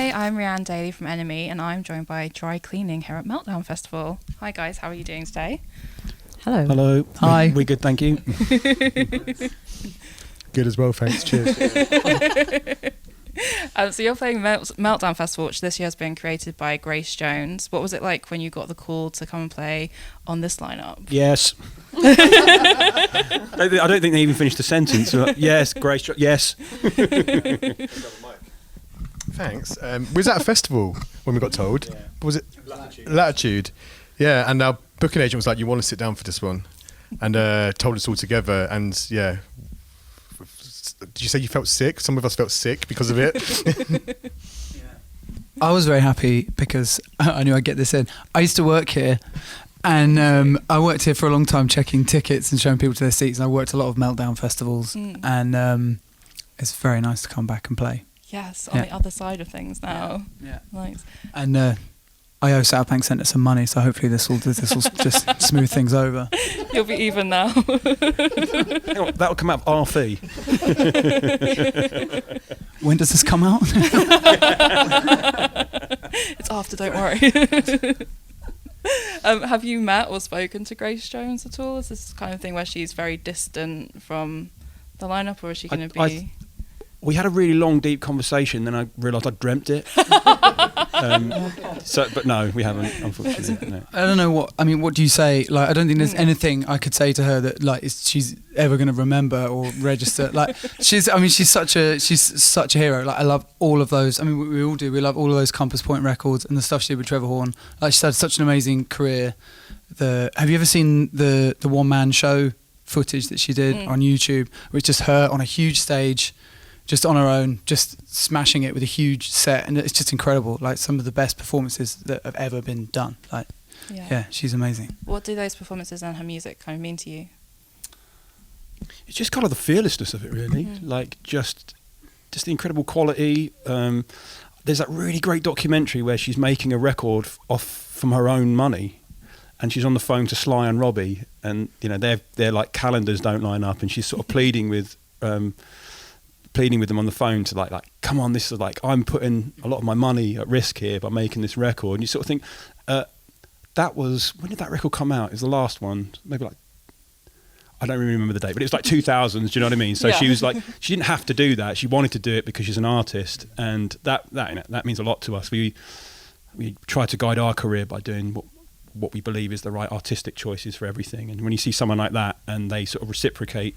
Hi, I'm Rianne Daly from Enemy, and I'm joined by Dry Cleaning here at Meltdown Festival. Hi guys, how are you doing today? Hello. Hello. Hi. We're good, thank you. Good as well, thanks. Cheers. So you're playing Meltdown Festival, which this year has been created by Grace Jones. What was it like when you got the call to come and play on this lineup? Yes. I don't think they even finished the sentence. Yes, Grace. Yes. Thanks. We was at a festival when we got told. Yeah. Was it Latitude? Yeah, and our booking agent was like, "You want to sit down for this one," and told us all together. And yeah, did you say you felt sick? Some of us felt sick because of it. I was very happy because I knew I'd get this in. I used to work here, and I worked here for a long time checking tickets and showing people to their seats. And I worked a lot of Meltdown festivals, and it's very nice to come back and play. Yes, on the other side of things now. Yeah. Nice. And I owe South Bank Centre some money, so hopefully this will just smooth things over. You'll be even now. Hang on, that'll come out of our fee. When does this come out? It's after, don't worry. Have you met or spoken to Grace Jones at all? Is this the kind of thing where she's very distant from the lineup, or is she going to be... We had a really long, deep conversation, then I realised I dreamt it. But no, we haven't, unfortunately. No. I don't know what do you say? Like, I don't think there's anything I could say to her that she's ever going to remember or register. Like, she's such a hero. Like, I love all of those. I mean, we all do. We love all of those Compass Point records and the stuff she did with Trevor Horn. Like, she's had such an amazing career. Have you ever seen the one man show footage that she did on YouTube? Where it's just her on a huge stage, just on her own, just smashing it with a huge set, and it's just incredible. Like, some of the best performances that have ever been done. Like, yeah, she's amazing. What do those performances and her music kind of mean to you? It's just kind of the fearlessness of it, really. Like, just the incredible quality. There's that really great documentary where she's making a record from her own money, and she's on the phone to Sly and Robbie, and their like calendars don't line up, and she's sort of pleading with them on the phone to like come on, this is like, I'm putting a lot of my money at risk here by making this record. And you sort of think, when did that record come out? It was the last one, maybe like, I don't really remember the date, but it was like 2000s, do you know what I mean? So she was like, she didn't have to do that, she wanted to do it because she's an artist, and that means a lot to us. We try to guide our career by doing what we believe is the right artistic choices for everything. And when you see someone like that and they sort of reciprocate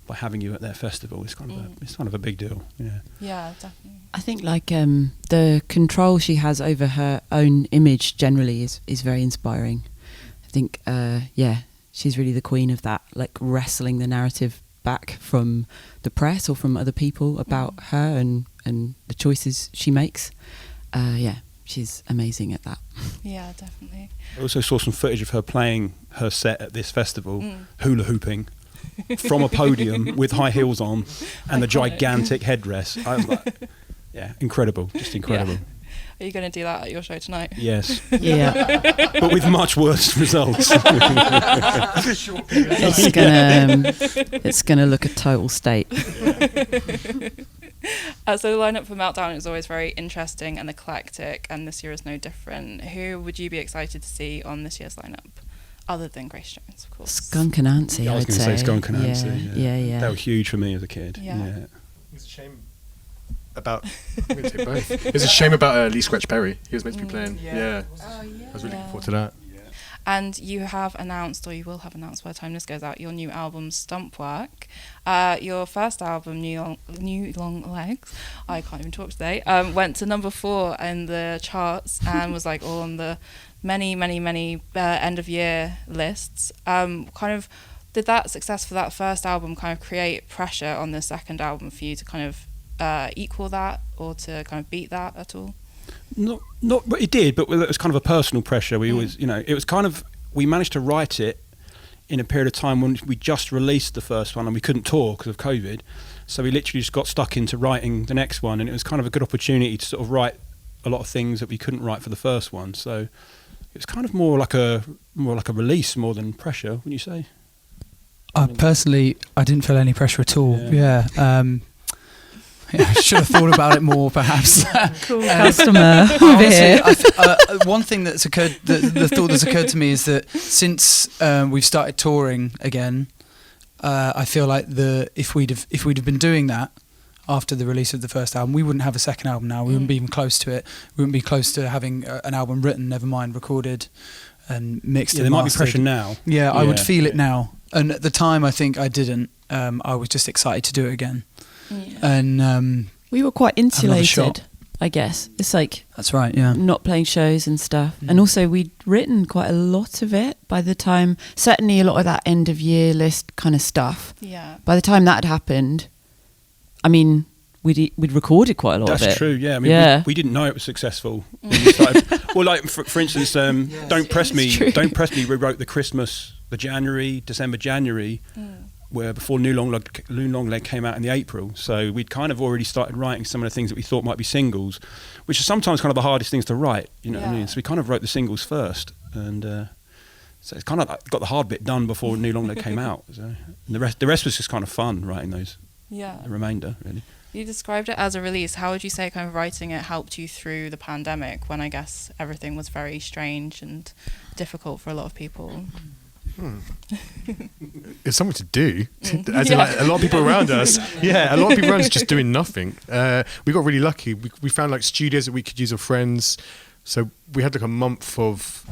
by having you at their festival, it's kind of a big deal. Yeah, definitely. I think the control she has over her own image generally is very inspiring. I think she's really the queen of that, like wrestling the narrative back from the press or from other people about her and the choices she makes. She's amazing at that. Yeah, definitely. I also saw some footage of her playing her set at this festival, hula hooping from a podium with high heels on and the gigantic headdress. I was like, incredible, just incredible. Yeah. Are you going to do that at your show tonight? Yes. Yeah. But with much worse results. It's gonna look a total state. So the lineup for Meltdown is always very interesting and eclectic, and this year is no different. Who would you be excited to see on this year's lineup, other than Grace Jones, of course? Skunk and Nancy, I was going to say Skunk and Nancy. Yeah. They were huge for me as a kid. Yeah. It's a shame about. I'm going to take both. It's a shame about Lee Scratch Perry. He was meant to be playing. Yeah. I was really looking forward to that. And you have announced, or you will have announced by the time this goes out, your new album, Stumpwork. Your first album, New Long Legs, I can't even talk today, went to number 4 in the charts and was like all on the many end of year lists. Did that success for that first album kind of create pressure on the second album for you to kind of equal that or to kind of beat that at all? Not, it did, but it was kind of a personal pressure. We always, it was kind of, we managed to write it in a period of time when we just released the first one and we couldn't tour because of COVID. So we literally just got stuck into writing the next one, and it was kind of a good opportunity to sort of write a lot of things that we couldn't write for the first one. So it was kind of more like a release more than pressure, wouldn't you say? Personally, I didn't feel any pressure at all. Yeah. I should have thought about it more, perhaps. Cool customer over Honestly, here. one thing that's occurred, the thought that's occurred to me is that since we've started touring again, I feel like if we'd have been doing that after the release of the first album, we wouldn't have a second album now. We wouldn't be even close to it. We wouldn't be close to having an album written, never mind recorded and mixed. Yeah, and there might be mastered. pressure now. Yeah, I would Yeah. feel it now. And at the time, I think I didn't. I was just excited to do it again. Yeah. And We were quite Another shot. insulated, I guess. It's like that's right, yeah. not playing shows and stuff. And also we'd written quite a lot of it by the time, certainly a lot of that end of year list kind of stuff. Yeah. By the time that had happened, I mean, we'd recorded quite a lot of it. That's true, yeah. I mean, Yeah. we didn't know it was successful when we started. Well, like, for instance, Don't Press Me, true. Don't Press Me rewrote the December, January, where before New Long Leg came out in the April. So we'd kind of already started writing some of the things that we thought might be singles, which are sometimes kind of the hardest things to write, you know what I mean? So we kind of wrote the singles first, and so it's kind of like got the hard bit done before New Long Leg came out. So, and the rest was just kind of fun writing those, Yeah. the remainder, really. You described it as a release. How would you say kind of writing it helped you through the pandemic when I guess everything was very strange and difficult for a lot of people? It's something to do. As in, like, a lot of people around us. Yeah, a lot of people around us just doing nothing. We got really lucky. We found like studios that we could use, of friends. So we had like a month of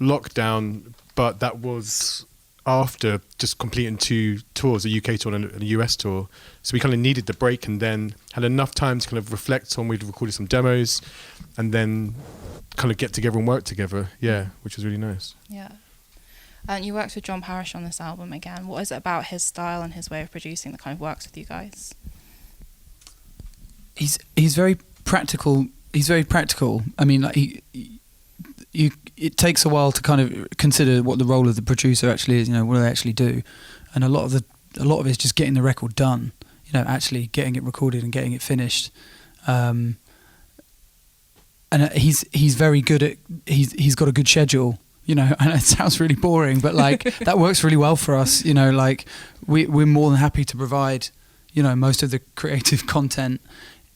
lockdown, but that was after just completing 2 tours, a UK tour and a US tour. So we kind of needed the break, and then had enough time to kind of reflect on. We'd recorded some demos, and then kind of get together and work together. Yeah, which was really nice. Yeah. And you worked with John Parish on this album again. What is it about his style and his way of producing that kind of works with you guys? He's very practical. He's very practical. I mean, like it takes a while to kind of consider what the role of the producer actually is. You know, what do they actually do? And a lot of it is just getting the record done. You know, actually getting it recorded and getting it finished. And he's very good at. He's got a good schedule. You know, and it sounds really boring, but like that works really well for us. You know, like we're more than happy to provide, you know, most of the creative content.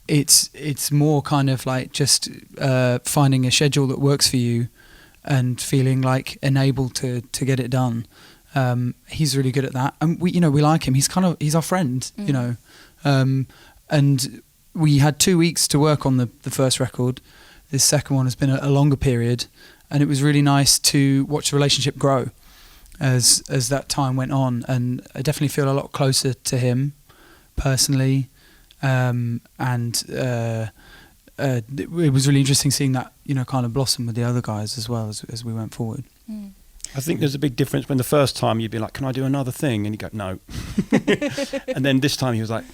It's more kind of like just finding a schedule that works for you and feeling like enabled to get it done. He's really good at that, and we like him. He's our friend, you know, and we had 2 weeks to work on the first record. This second one has been a longer period. And it was really nice to watch the relationship grow as that time went on. And I definitely feel a lot closer to him personally. It was really interesting seeing that, you know, kind of blossom with the other guys as well as we went forward. I think there's a big difference when the first time you'd be like, can I do another thing? And you go, no. And then this time he was like,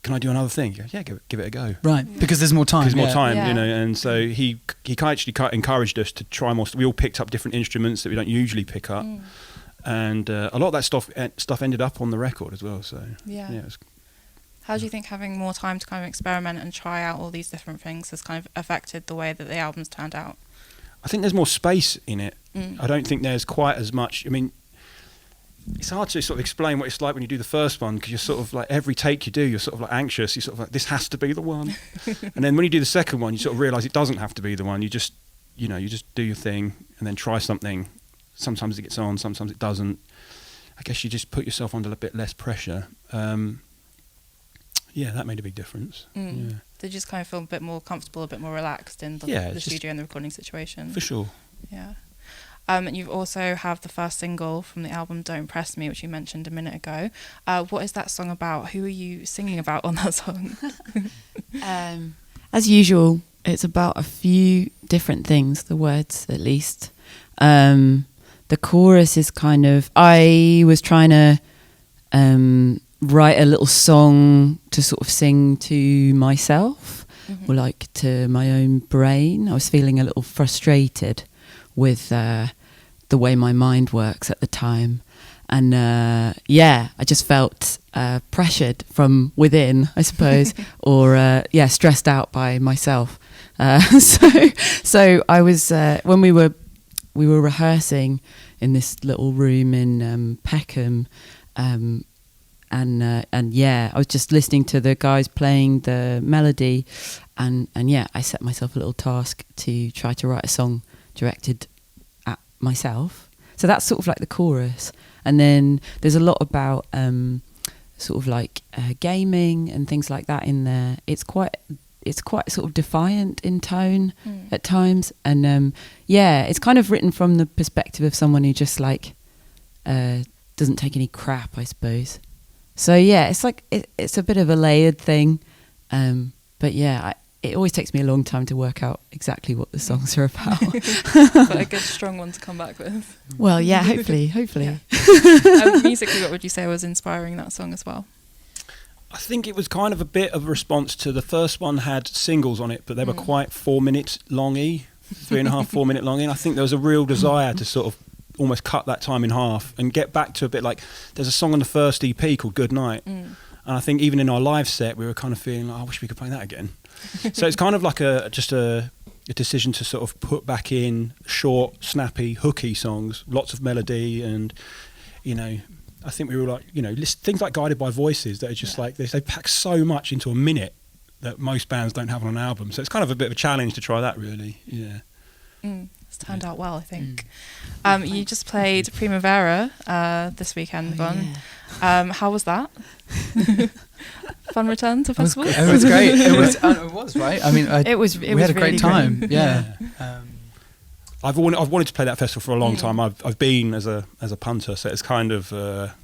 can I do another thing? You go, yeah, give it a go. Right, because there's more time. There's more yeah. time, Yeah. you know, and so he actually encouraged us to try more. We all picked up different instruments that we don't usually pick up, and a lot of that stuff ended up on the record as well. So Yeah. it was, How do you think having more time to kind of experiment and try out all these different things has kind of affected the way that the album's turned out? I think there's more space in it. I don't think there's quite as much. I mean, it's hard to sort of explain what it's like when you do the first one, because you're sort of like, every take you do, you're sort of like anxious. You're sort of like, this has to be the one. And then when you do the second one, you sort of realise it doesn't have to be the one. You just do your thing and then try something. Sometimes it gets on, sometimes it doesn't. I guess you just put yourself under a bit less pressure. Yeah, that made a big difference. Yeah. Did you just kind of feel a bit more comfortable, a bit more relaxed in the It's studio and the recording situation? For sure. Yeah. And you've also have the first single from the album, Don't Press Me, which you mentioned a minute ago. What is that song about? Who are you singing about on that song? As usual, it's about a few different things, the words at least. The chorus is kind of, I was trying to write a little song to sort of sing to myself, or like to my own brain. I was feeling a little frustrated with the way my mind works at the time. And I just felt pressured from within, I suppose, or stressed out by myself. So I was, when we were rehearsing in this little room in Peckham, and yeah, I was just listening to the guys playing the melody, and yeah, I set myself a little task to try to write a song directed at myself. So that's sort of like the chorus, and then there's a lot about sort of like gaming and things like that in there. It's quite sort of defiant in tone at times, and yeah, it's kind of written from the perspective of someone who just like doesn't take any crap, I suppose. So yeah, it's like it's a bit of a layered thing, but yeah, it always takes me a long time to work out exactly what the songs are about. But a good strong one to come back with. Well, yeah, hopefully. Yeah. Musically, what would you say was inspiring that song as well? I think it was kind of a bit of a response to the first one had singles on it, but they were quite 4 minutes longy, 3.5, 4 minute longy. And I think there was a real desire to sort of almost cut that time in half and get back to a bit like, there's a song on the first EP called Good Night. And I think even in our live set, we were kind of feeling like, I wish we could play that again. So it's kind of like a decision to sort of put back in short, snappy, hooky songs, lots of melody, and, you know, I think we were like, you know, things like Guided by Voices that are just like this. They pack so much into a minute that most bands don't have on an album. So it's kind of a bit of a challenge to try that, really. Yeah. It's turned out well, I think. You just played Primavera this weekend, Von. Yeah. How was that? Fun return to festival? It was great. It was right. I mean, we had a great time. Great. Yeah. I've wanted to play that festival for a long time. I've been as a punter, so it's kind of a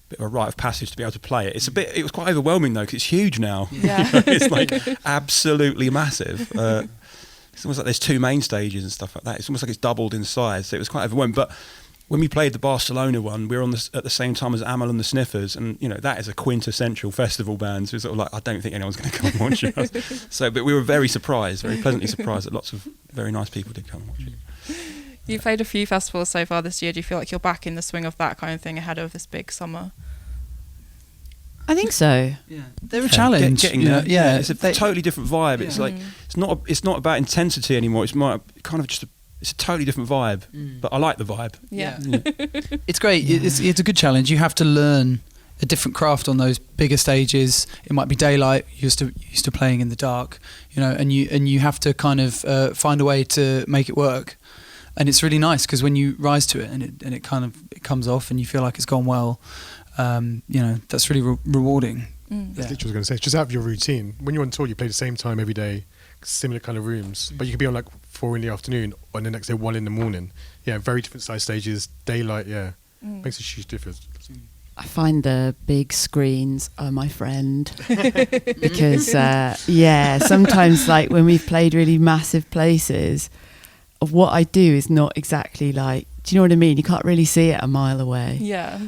bit of a rite of passage to be able to play it. It was quite overwhelming though, because it's huge now. Yeah. It's like absolutely massive. It's almost like there's 2 main stages and stuff like that. It's almost like it's doubled in size, so it was quite overwhelming. But when we played the Barcelona one, we were on at the same time as Amel and the Sniffers, and you know that is a quintessential festival band. So it's sort of like, I don't think anyone's going to come and watch us. So, but we were very pleasantly surprised that lots of very nice people did come and watch it. You played a few festivals so far this year. Do you feel like you're back in the swing of that kind of thing ahead of this big summer? I think so. Yeah, they're a challenge. Getting there. Yeah, it's a totally different vibe. It's like it's not about intensity anymore. It's more kind of just it's a totally different vibe, but I like the vibe. Yeah. It's great. It's a good challenge. You have to learn a different craft on those bigger stages. It might be daylight. You're used to playing in the dark, you know, and you have to kind of find a way to make it work. And it's really nice because when you rise to it and it kind of it comes off and you feel like it's gone well, you know, that's really rewarding. That's literally what I was going to say. It's just out of your routine. When you're on tour, you play the same time every day, similar kind of rooms, but you could be on like 4 in the afternoon and the next day 1 in the morning. Yeah, very different size stages, daylight. Yeah, makes a huge difference. I find the big screens are my friend because sometimes like when we've played really massive places, what I do is not exactly like, do you know what I mean? You can't really see it a mile away. Yeah.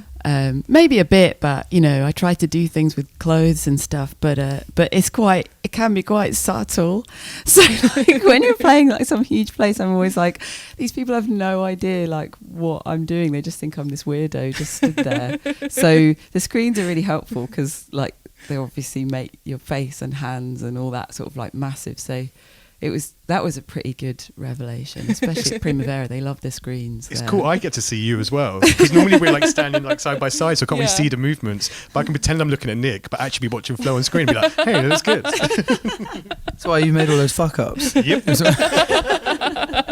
Maybe a bit, but you know, I try to do things with clothes and stuff, but it can be quite subtle. So like when you're playing like some huge place, I'm always like, these people have no idea like what I'm doing. They just think I'm this weirdo just stood there. So the screens are really helpful because like they obviously make your face and hands and all that sort of like massive. So that was a pretty good revelation, especially at Primavera. They love the screens. It's cool. I get to see you as well because normally we're like standing like side by side, so I can't really see the movements. But I can pretend I'm looking at Nick, but actually be watching Flo on screen and be like, "Hey, that's good." That's why you made all those fuck ups. Yep.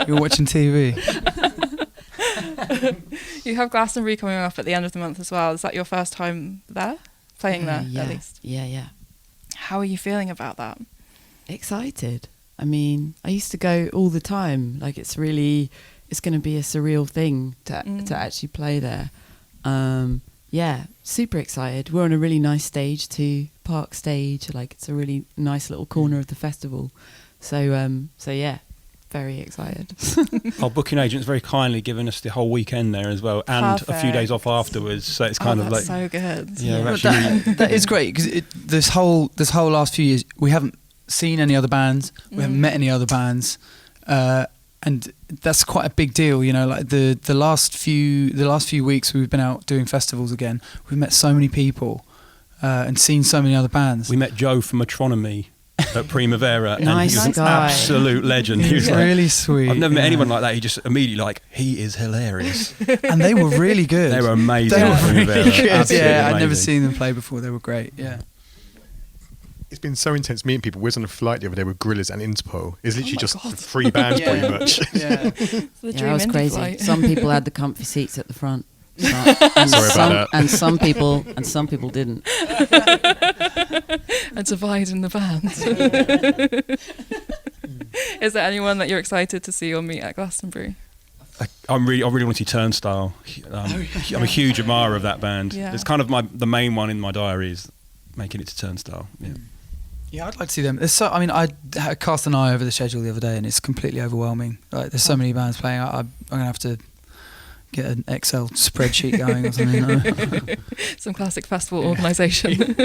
You're watching TV. You have Glastonbury coming up at the end of the month as well. Is that your first time there, playing there at least? Yeah. How are you feeling about that? Excited. I mean, I used to go all the time. Like it's going to be a surreal thing to actually play there. Yeah, super excited. We're on a really nice stage too, Park Stage. Like it's a really nice little corner of the festival. So yeah, very excited. Our booking agent's very kindly given us the whole weekend there as well, and a few days off afterwards. So it's kind of like so good. Yeah, well, that is great because this whole last few years we haven't seen any other bands, we haven't met any other bands, and that's quite a big deal, you know. Like the last few weeks we've been out doing festivals again, we've met so many people and seen so many other bands. We met Joe from Metronomy at Primavera, and Nice he was an guy. absolute legend. He was He's like, really sweet. I've never met yeah. anyone like that. He just immediately like, he is hilarious. And they were really good. They were amazing. They at were really Primavera. good. Absolutely Yeah, I'd never amazing. seen them play before. They were great. Yeah. It's been so intense meeting people. We was on a flight the other day with Gorillaz and Interpol. It's literally my just God. 3 bands Yeah. pretty much. Yeah. It's the Yeah, dream it was indie crazy. flight. Some people had the comfy seats at the front. And Sorry about that. And some people didn't. A divide in the band. Is there anyone that you're excited to see or meet at Glastonbury? I really want to see Turnstile. I'm a huge admirer of that band. Yeah. It's kind of the main one in my diary is making it to Turnstile. Yeah. Yeah, I'd like to see them. There's so, I mean, I cast an eye over the schedule the other day, and it's completely overwhelming. Like, there's so many bands playing. I'm gonna have to get an Excel spreadsheet going or something. Some classic festival organisation.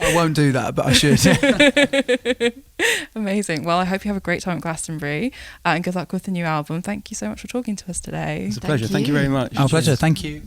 I won't do that, but I should. Amazing. Well, I hope you have a great time at Glastonbury, and good luck with the new album. Thank you so much for talking to us today. It's a pleasure. Thank you very much. Our pleasure. Thank you.